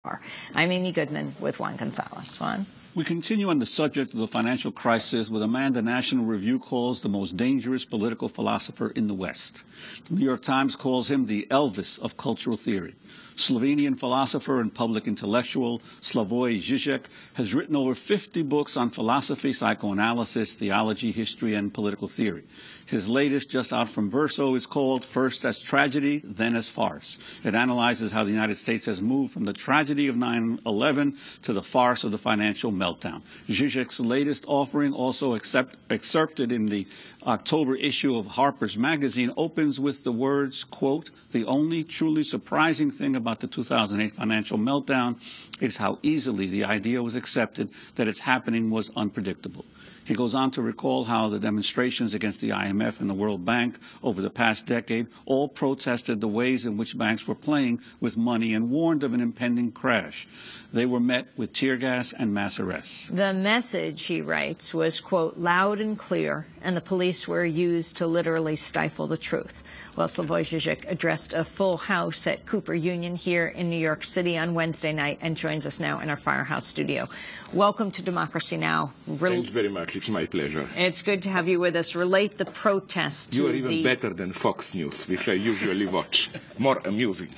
I'm Amy Goodman with Juan Gonzalez. Juan? We continue on the subject of the financial crisis with a man the National Review calls the most dangerous political philosopher in the West. The New York Times calls him the Elvis of cultural theory. Slovenian philosopher and public intellectual Slavoj Žižek has written over 50 books on philosophy, psychoanalysis, theology, history, and political theory. His latest, just out from Verso, is called First as Tragedy, Then as Farce. It analyzes how the United States has moved from the tragedy of 9/11 to the farce of the financial meltdown. Žižek's latest offering, also excerpted in the October issue of Harper's Magazine, opens with the words, quote, "The only truly surprising thing about the 2008 financial meltdown is how easily the idea was accepted that its happening was unpredictable." He goes on to recall how the demonstrations against the IMF and the World Bank over the past decade all protested the ways in which banks were playing with money and warned of an impending crash. They were met with tear gas and mass arrests. The message, he writes, was, quote, loud and clear, and the police were used to literally stifle the truth. Well, Slavoj Žižek addressed a full house at Cooper Union here in New York City on Wednesday night and joins us now in our Firehouse studio. Welcome to Democracy Now! Thanks very much. It's my pleasure. It's good to have you with us. Relate the protest to You are even better than Fox News, which I usually watch. More amusing.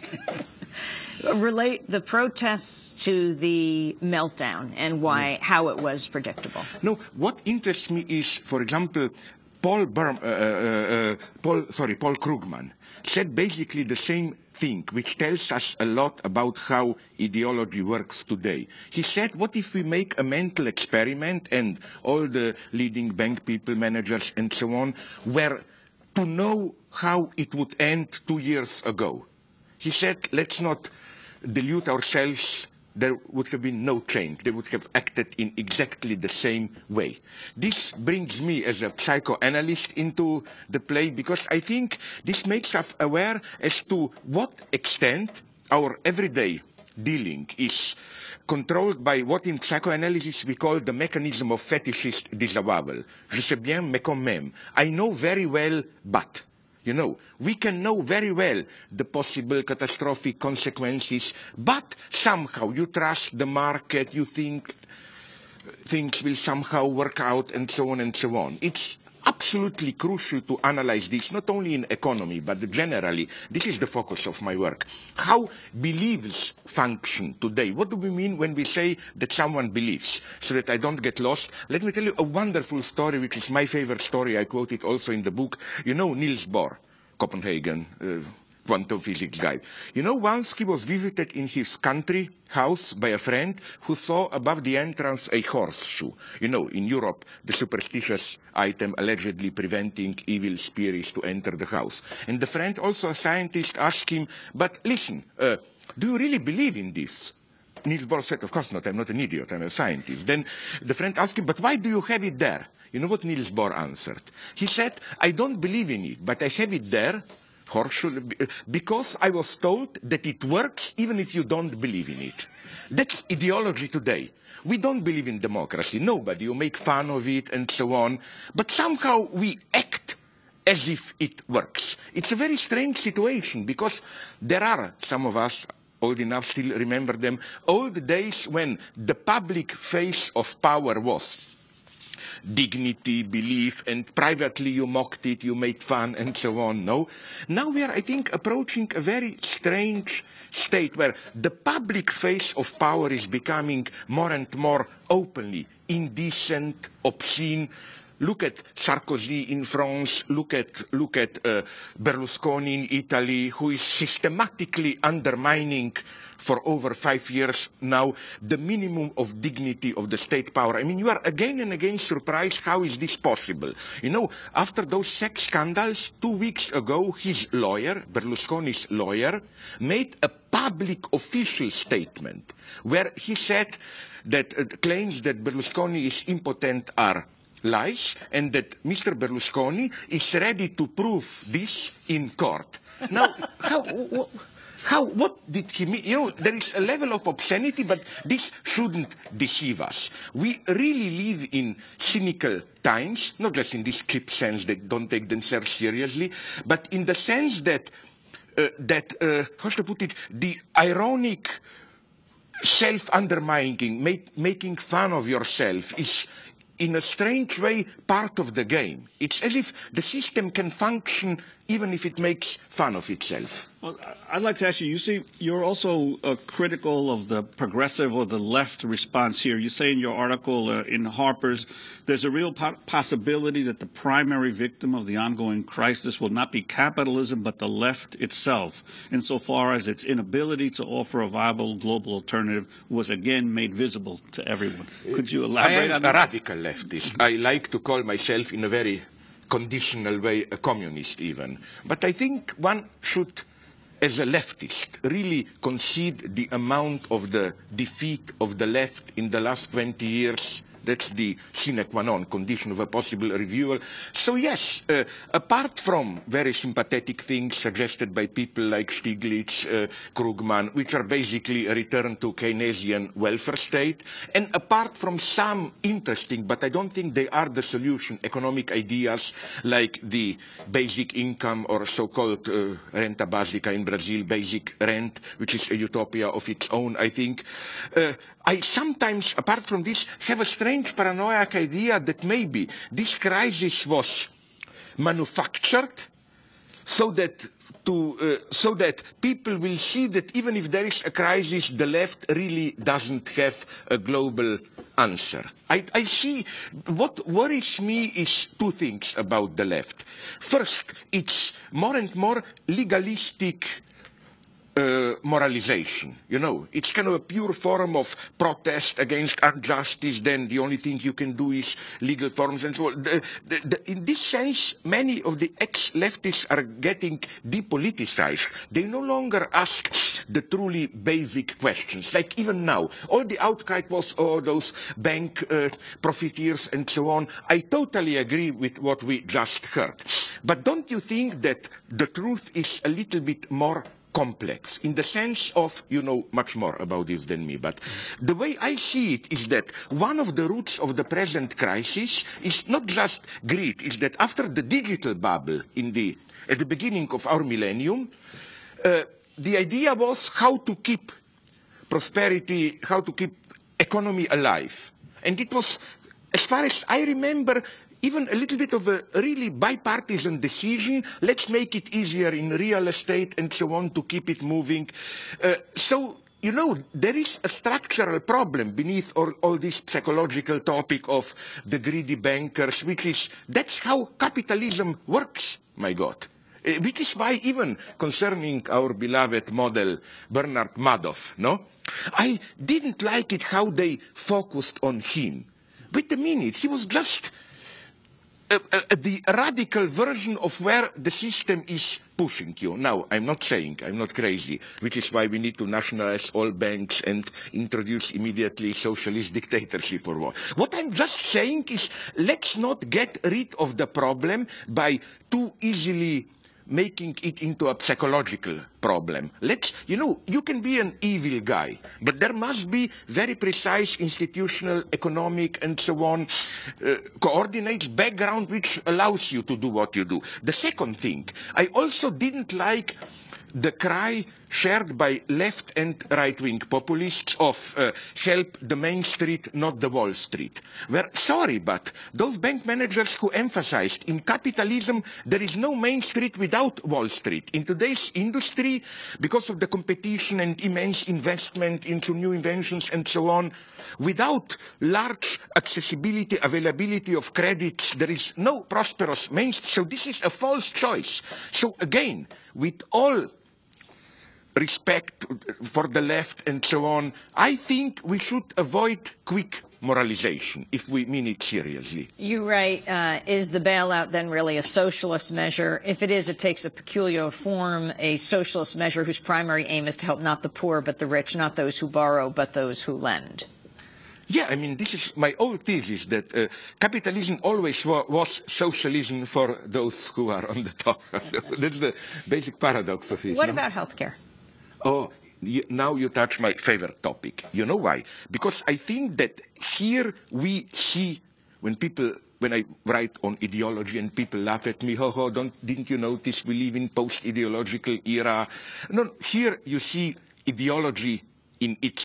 Relate the protests to the meltdown and why, how it was predictable. No, what interests me is, for example, Paul Krugman said basically the same thing, which tells us a lot about how ideology works today. He said, what if we make a mental experiment, and all the leading bank people, managers, and so on, were to know how it would end 2 years ago. He said, let's not delude ourselves. There would have been no change. They would have acted in exactly the same way. This brings me as a psychoanalyst into the play, because I think this makes us aware as to what extent our everyday dealing is controlled by what in psychoanalysis we call the mechanism of fetishist disavowal. Je sais bien, mais quand même. I know very well, but. You know, we can know very well the possible catastrophic consequences, but somehow you trust the market, you think things will somehow work out, and so on and so on. It's absolutely crucial to analyze this, not only in economy, but generally. This is the focus of my work. How beliefs function today. What do we mean when we say that someone believes? So that I don't get lost, let me tell you a wonderful story, which is my favorite story. I quote it also in the book. You know Niels Bohr, Copenhagen, quantum physics guy. You know, once he was visited in his country house by a friend who saw above the entrance a horseshoe. You know, in Europe, the superstitious item allegedly preventing evil spirits to enter the house. And the friend, also a scientist, asked him, but listen, do you really believe in this? Niels Bohr said, of course not, I'm not an idiot, I'm a scientist. Then the friend asked him, but why do you have it there? You know what Niels Bohr answered? He said, I don't believe in it, but I have it there because I was told that it works even if you don't believe in it. That's ideology today. We don't believe in democracy. Nobody. You make fun of it and so on. But somehow we act as if it works. It's a very strange situation, because there are some of us, old enough, still remember them, old days when the public face of power was dignity, belief, and privately you mocked it, you made fun, and so on. No. Now we are, I think, approaching a very strange state where the public face of power is becoming more and more openly indecent, obscene. Look at Sarkozy in France, look at Berlusconi in Italy, who is systematically undermining for over 5 years now the minimum of dignity of the state power. I mean, you are again and again surprised, how is this possible? You know, after those sex scandals, 2 weeks ago, his lawyer, Berlusconi's lawyer, made a public official statement where he said that claims that Berlusconi is impotent are lies, and that Mr. Berlusconi is ready to prove this in court. Now, what did he mean? You know, there is a level of obscenity, but this shouldn't deceive us. We really live in cynical times, not just in this cheap sense that don't take themselves seriously, but in the sense that, how should I put it, the ironic self-undermining, making fun of yourself is, in a strange way, part of the game. It's as if the system can function even if it makes fun of itself. Well, I'd like to ask you, you see, you're also critical of the progressive or the left response here. You say in your article in Harper's, there's a real possibility that the primary victim of the ongoing crisis will not be capitalism, but the left itself, insofar as its inability to offer a viable global alternative was again made visible to everyone. Could you elaborate on that? I am a radical leftist. I like to call myself, in a very conditional way, a communist even. But I think one should, as a leftist, really concede the amount of the defeat of the left in the last 20 years. That's the sine qua non condition of a possible reviewal. So yes, apart from very sympathetic things suggested by people like Stiglitz, Krugman, which are basically a return to Keynesian welfare state, and apart from some interesting, but I don't think they are the solution, economic ideas like the basic income or so-called renta básica in Brazil, basic rent, which is a utopia of its own, I think. I sometimes, apart from this, have a strange paranoid idea that maybe this crisis was manufactured so that people will see that even if there is a crisis, the left really doesn't have a global answer. I see, what worries me is two things about the left. First, it's more and more legalistic moralization. You know, it's kind of a pure form of protest against injustice. Then the only thing you can do is legal forms and so on. In this sense, many of the ex-leftists are getting depoliticized. They no longer ask the truly basic questions. Like even now, all the outcry was, oh, those bank profiteers and so on. I totally agree with what we just heard. But don't you think that the truth is a little bit more complex, in the sense of, you know much more about this than me, but the way I see it is that one of the roots of the present crisis is not just greed, is that after the digital bubble at the beginning of our millennium, the idea was how to keep prosperity, how to keep economy alive. And it was, as far as I remember, even a little bit of a really bipartisan decision. Let's make it easier in real estate and so on to keep it moving. So, you know, there is a structural problem beneath all this psychological topic of the greedy bankers, that's how capitalism works, my God. Which is why even concerning our beloved model, Bernard Madoff, no? I didn't like it how they focused on him. Wait a minute, he was just the radical version of where the system is pushing you. Now, I'm not saying, I'm not crazy, which is why we need to nationalize all banks and introduce immediately socialist dictatorship or what. What I'm just saying is, let's not get rid of the problem by too easily making it into a psychological problem. You know, you can be an evil guy, but there must be very precise institutional, economic, and so on, coordinates, background, which allows you to do what you do. The second thing, I also didn't like the cry shared by left and right-wing populists of help the main street, not the Wall Street. Where, sorry, but those bank managers who emphasized in capitalism there is no main street without Wall Street. In today's industry, because of the competition and immense investment into new inventions and so on, without large accessibility, availability of credits, there is no prosperous main street. So this is a false choice. So again, with all respect for the left and so on, I think we should avoid quick moralization if we mean it seriously. You write, is the bailout then really a socialist measure? If it is, it takes a peculiar form, a socialist measure whose primary aim is to help not the poor but the rich, not those who borrow but those who lend. Yeah, I mean, this is my old thesis, that capitalism always was socialism for those who are on the top. That's the basic paradox of it. What about healthcare? Oh, now you touch my favorite topic. You know why? Because I think that here we see, when I write on ideology and people laugh at me, didn't you notice we live in post-ideological era? No, here you see ideology in its